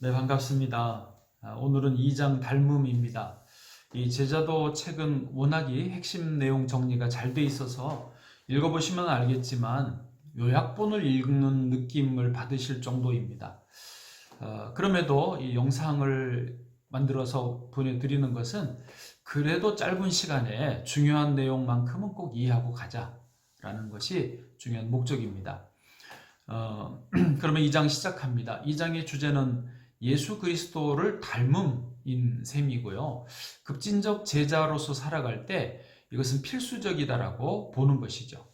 네, 반갑습니다. 오늘은 2장 닮음입니다. 이 제자도 책은 워낙이 핵심 내용 정리가 잘 돼 있어서 읽어보시면 알겠지만 요약본을 읽는 느낌을 받으실 정도입니다. 그럼에도 이 영상을 만들어서 보내드리는 것은 그래도 짧은 시간에 중요한 내용만큼은 꼭 이해하고 가자라는 것이 중요한 목적입니다. 그러면 2장 시작합니다. 2장의 주제는 예수 그리스도를 닮음인 셈이고요. 급진적 제자로서 살아갈 때 이것은 필수적이다라고 보는 것이죠.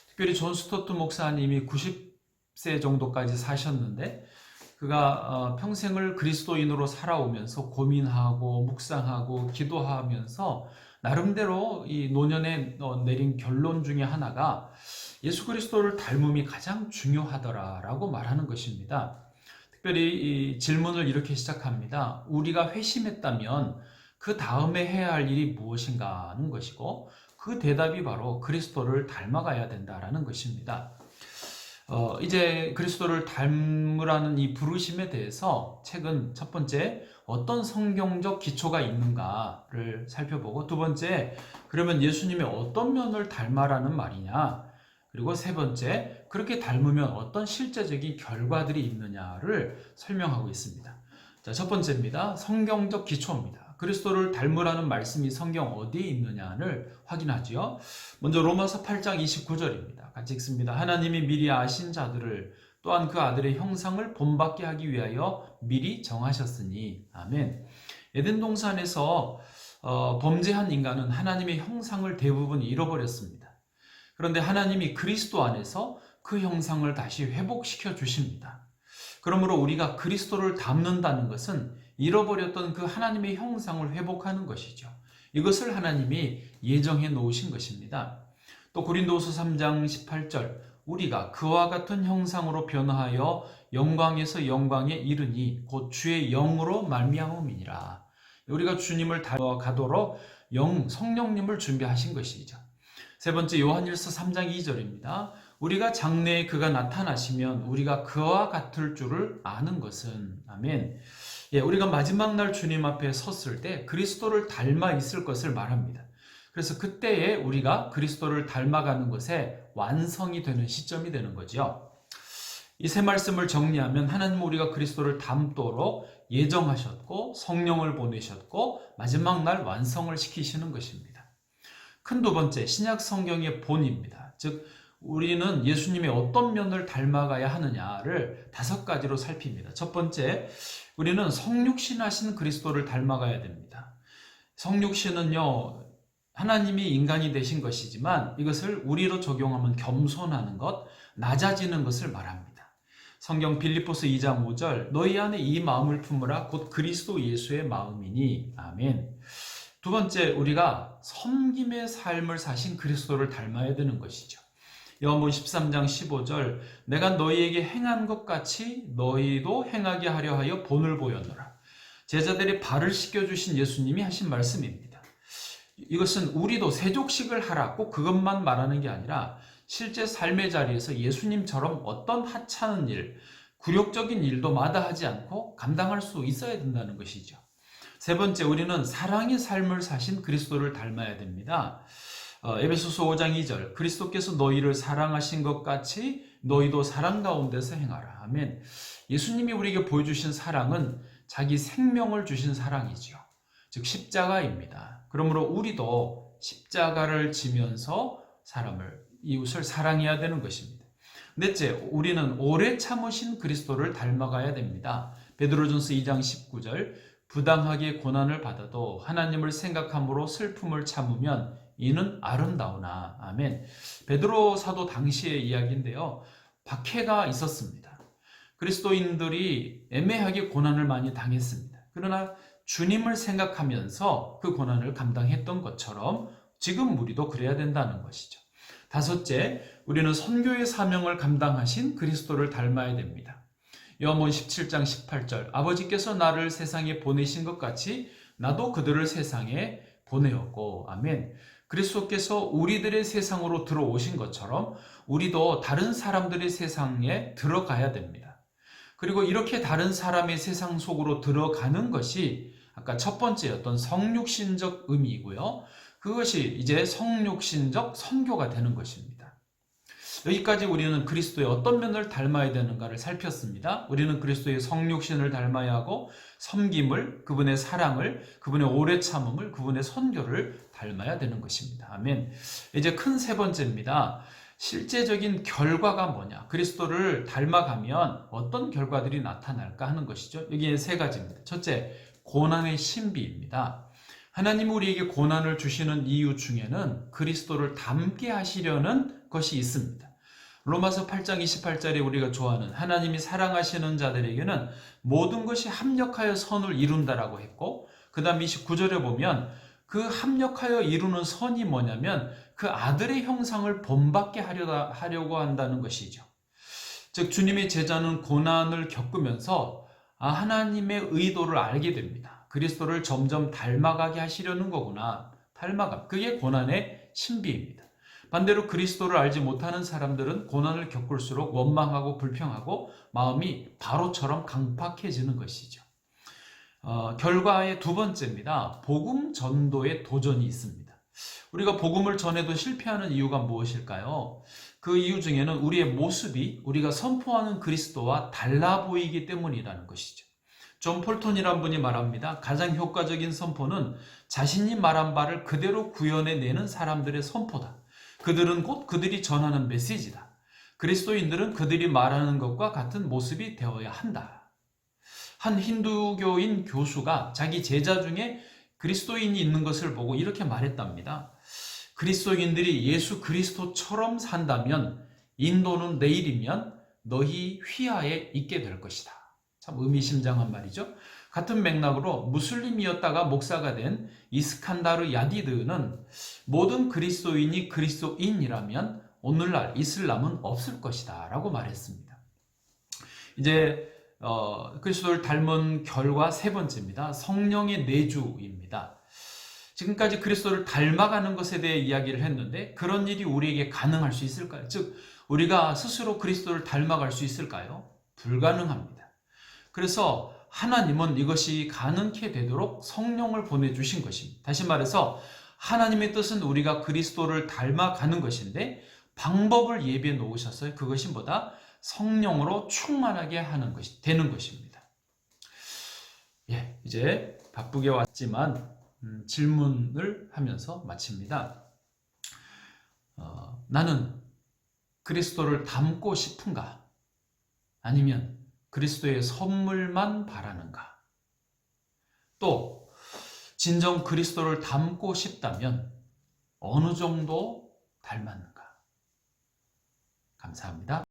특별히 존 스토트 목사님이 90세 정도까지 사셨는데 그가 평생을 그리스도인으로 살아오면서 고민하고 묵상하고 기도하면서 나름대로 이 노년에 내린 결론 중에 하나가 예수 그리스도를 닮음이 가장 중요하더라라고 말하는 것입니다. 특별히 이 질문을 이렇게 시작합니다. 우리가 회심했다면 그 다음에 해야 할 일이 무엇인가 하는 것이고 그 대답이 바로 그리스도를 닮아가야 된다라는 것입니다. 이제 그리스도를 닮으라는 이 부르심에 대해서 책은 첫 번째 어떤 성경적 기초가 있는가를 살펴보고 두 번째 그러면 예수님의 어떤 면을 닮아라는 말이냐 그리고 세 번째 그렇게 닮으면 어떤 실제적인 결과들이 있느냐를 설명하고 있습니다. 자, 첫 번째입니다. 성경적 기초입니다. 그리스도를 닮으라는 말씀이 성경 어디에 있느냐를 확인하지요. 먼저 로마서 8장 29절입니다. 같이 읽습니다. 하나님이 미리 아신 자들을 또한 그 아들의 형상을 본받게 하기 위하여 미리 정하셨으니. 아멘. 에덴 동산에서 범죄한 인간은 하나님의 형상을 대부분 잃어버렸습니다. 그런데 하나님이 그리스도 안에서 그 형상을 다시 회복시켜 주십니다. 그러므로 우리가 그리스도를 닮는다는 것은 잃어버렸던 그 하나님의 형상을 회복하는 것이죠. 이것을 하나님이 예정해 놓으신 것입니다. 또 고린도후서 3장 18절 우리가 그와 같은 형상으로 변화하여 영광에서 영광에 이르니 곧 주의 영으로 말미암음이니라. 우리가 주님을 닮아가도록 성령님을 준비하신 것이죠. 세 번째 요한일서 3장 2절입니다. 우리가 장래에 그가 나타나시면 우리가 그와 같을 줄을 아는 것은 아멘. 우리가 마지막 날 주님 앞에 섰을 때 그리스도를 닮아 있을 것을 말합니다. 그래서 그때에 우리가 그리스도를 닮아가는 것에 완성이 되는 시점이 되는 거죠. 이 세 말씀을 정리하면 하나님은 우리가 그리스도를 닮도록 예정하셨고 성령을 보내셨고 마지막 날 완성을 시키시는 것입니다. 큰 두 번째, 신약 성경의 본입니다. 즉 우리는 예수님의 어떤 면을 닮아가야 하느냐를 5가지로 살핍니다. 첫 번째, 우리는 성육신하신 그리스도를 닮아가야 됩니다. 성육신은요, 하나님이 인간이 되신 것이지만 이것을 우리로 적용하면 겸손하는 것, 낮아지는 것을 말합니다. 성경 빌립보서 2장 5절 너희 안에 이 마음을 품으라 곧 그리스도 예수의 마음이니. 아멘. 두 번째, 우리가 섬김의 삶을 사신 그리스도를 닮아야 되는 것이죠. 요한복음 13장 15절 내가 너희에게 행한 것 같이 너희도 행하게 하려 하여 본을 보였노라. 제자들이 발을 씻겨주신 예수님이 하신 말씀입니다. 이것은 우리도 세족식을 하라 꼭 그것만 말하는 게 아니라 실제 삶의 자리에서 예수님처럼 어떤 하찮은 일, 굴욕적인 일도 마다하지 않고 감당할 수 있어야 된다는 것이죠. 세 번째, 우리는 사랑의 삶을 사신 그리스도를 닮아야 됩니다. 에베소서 5장 2절 그리스도께서 너희를 사랑하신 것 같이 너희도 사랑 가운데서 행하라. 아멘. 예수님이 우리에게 보여주신 사랑은 자기 생명을 주신 사랑이죠. 즉 십자가입니다. 그러므로 우리도 십자가를 지면서 이웃을 사랑해야 되는 것입니다. 넷째, 우리는 오래 참으신 그리스도를 닮아가야 됩니다. 베드로전서 2장 19절 부당하게 고난을 받아도 하나님을 생각함으로 슬픔을 참으면 이는 아름다우나. 아멘. 베드로 사도 당시의 이야기인데요. 박해가 있었습니다. 그리스도인들이 애매하게 고난을 많이 당했습니다. 그러나 주님을 생각하면서 그 고난을 감당했던 것처럼 지금 우리도 그래야 된다는 것이죠. 다섯째, 우리는 선교의 사명을 감당하신 그리스도를 닮아야 됩니다. 요한복음 17장 18절 아버지께서 나를 세상에 보내신 것 같이 나도 그들을 세상에 보내었고. 아멘. 그리스도께서 우리들의 세상으로 들어오신 것처럼 우리도 다른 사람들의 세상에 들어가야 됩니다. 그리고 이렇게 다른 사람의 세상 속으로 들어가는 것이 아까 첫 번째였던 성육신적 의미이고요. 그것이 이제 성육신적 선교가 되는 것입니다. 여기까지 우리는 그리스도의 어떤 면을 닮아야 되는가를 살폈습니다. 우리는 그리스도의 성육신을 닮아야 하고 섬김을, 그분의 사랑을, 그분의 오래 참음을, 그분의 선교를 닮아야 되는 것입니다. 아멘. 이제 큰 세 번째입니다. 실제적인 결과가 뭐냐? 그리스도를 닮아가면 어떤 결과들이 나타날까 하는 것이죠. 여기에 세 가지입니다. 첫째, 고난의 신비입니다. 하나님이 우리에게 고난을 주시는 이유 중에는 그리스도를 닮게 하시려는 것이 있습니다. 로마서 8장 28절에 우리가 좋아하는 하나님이 사랑하시는 자들에게는 모든 것이 합력하여 선을 이룬다라고 했고, 그 다음 29절에 보면 그 합력하여 이루는 선이 뭐냐면 그 아들의 형상을 본받게 하려고 한다는 것이죠. 즉 주님의 제자는 고난을 겪으면서 하나님의 의도를 알게 됩니다. 그리스도를 점점 닮아가게 하시려는 거구나. 닮아감. 그게 고난의 신비입니다. 반대로 그리스도를 알지 못하는 사람들은 고난을 겪을수록 원망하고 불평하고 마음이 바로처럼 강팍해지는 것이죠. 결과의 두 번째입니다. 복음 전도의 도전이 있습니다. 우리가 복음을 전해도 실패하는 이유가 무엇일까요? 그 이유 중에는 우리의 모습이 우리가 선포하는 그리스도와 달라 보이기 때문이라는 것이죠. 존 폴톤이란 분이 말합니다. 가장 효과적인 선포는 자신이 말한 바를 그대로 구현해내는 사람들의 선포다. 그들은 곧 그들이 전하는 메시지다. 그리스도인들은 그들이 말하는 것과 같은 모습이 되어야 한다. 한 힌두교인 교수가 자기 제자 중에 그리스도인이 있는 것을 보고 이렇게 말했답니다. 그리스도인들이 예수 그리스도처럼 산다면 인도는 내일이면 너희 휘하에 있게 될 것이다. 참 의미심장한 말이죠. 같은 맥락으로 무슬림이었다가 목사가 된 이스칸다르 야디드는 모든 그리스도인이 그리스도인이라면 오늘날 이슬람은 없을 것이다 라고 말했습니다. 이제 그리스도를 닮은 결과 세 번째입니다. 성령의 내주입니다. 지금까지 그리스도를 닮아가는 것에 대해 이야기를 했는데 그런 일이 우리에게 가능할 수 있을까요? 즉 우리가 스스로 그리스도를 닮아갈 수 있을까요? 불가능합니다. 그래서 하나님은 이것이 가능케 되도록 성령을 보내주신 것입니다. 다시 말해서 하나님의 뜻은 우리가 그리스도를 닮아가는 것인데 방법을 예비해 놓으셨어요. 그것이 뭐다? 성령으로 충만하게 하는 것이 되는 것입니다. 예, 이제 바쁘게 왔지만 질문을 하면서 마칩니다. 나는 그리스도를 닮고 싶은가? 아니면 그리스도의 선물만 바라는가? 또 진정 그리스도를 닮고 싶다면 어느 정도 닮았는가? 감사합니다.